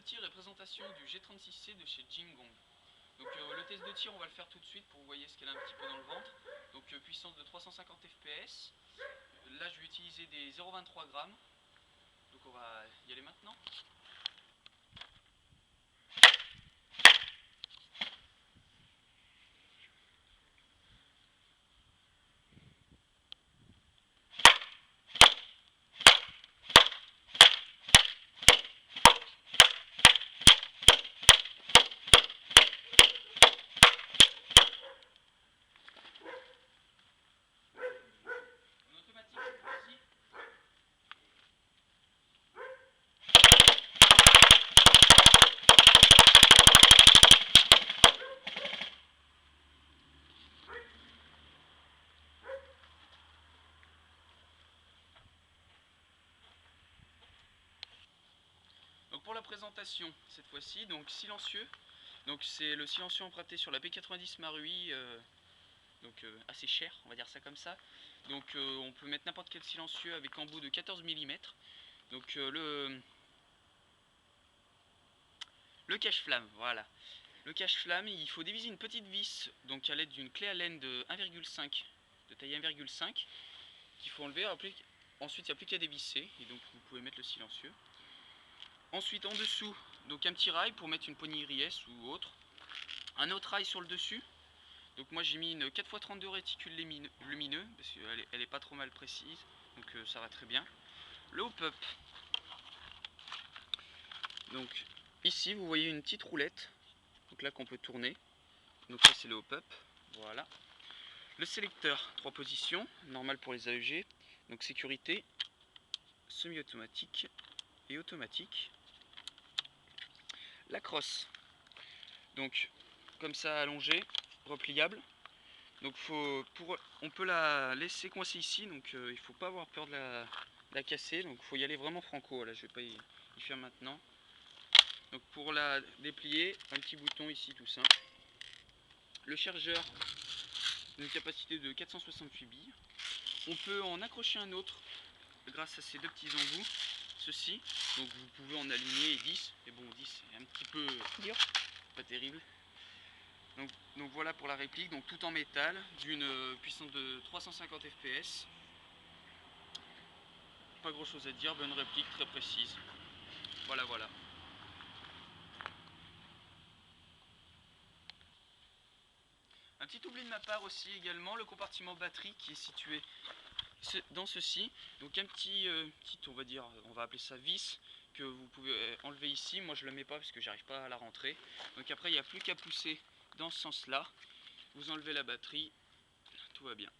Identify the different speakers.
Speaker 1: tir et présentation du G36C de chez Jingong. Donc le test de tir on va le faire tout de suite pour que vous voyez ce qu'elle a un petit peu dans le ventre. Donc puissance de 350 fps. Là je vais utiliser des 0,23 grammes. Donc on va y aller maintenant. Donc pour la présentation cette fois-ci, donc silencieux. Donc c'est le silencieux emprunté sur la P90 Marui, assez cher, on va dire ça comme ça. Donc on peut mettre n'importe quel silencieux avec embout de 14 mm. Donc le cache-flamme, voilà. Le cache-flamme, il faut diviser une petite vis, donc à l'aide d'une clé Allen de 1,5, de taille 1,5, qu'il faut enlever. Ensuite, il n'y a plus qu'à dévisser, et donc vous pouvez mettre le silencieux. Ensuite, en dessous, donc un petit rail pour mettre une poignée RIS ou autre. Un autre rail sur le dessus. Donc moi j'ai mis une 4x32 réticule lumineux, parce qu'elle est pas trop mal précise, donc ça va très bien. Le hop-up. Donc ici vous voyez une petite roulette, donc là qu'on peut tourner. Donc ça c'est le hop-up, voilà. Le sélecteur, 3 positions, normal pour les AEG. Donc sécurité, semi-automatique et automatique. La crosse, donc comme ça allongée, repliable. Donc on peut la laisser coincer ici, donc il ne faut pas avoir peur de la casser, donc il faut y aller vraiment franco. Là je vais pas y faire maintenant. Donc pour la déplier, un petit bouton ici tout simple. Le chargeur, une capacité de 468 billes. On peut en accrocher un autre grâce à ces deux petits embouts, ceci. Donc vous pouvez en aligner 10, mais bon 10 c'est un petit peu dur, pas terrible. Donc voilà pour la réplique, donc tout en métal, d'une puissance de 350 fps. Pas grand chose à dire, bonne réplique, très précise. Voilà. Un petit oubli de ma part aussi également, le compartiment batterie qui est situé dans ceci. Donc un petit, on va dire, on va appeler ça vis, que vous pouvez enlever ici. Moi je le mets pas parce que j'arrive pas à la rentrer. Donc après il n'y a plus qu'à pousser dans ce sens là. Vous enlevez la batterie, tout va bien.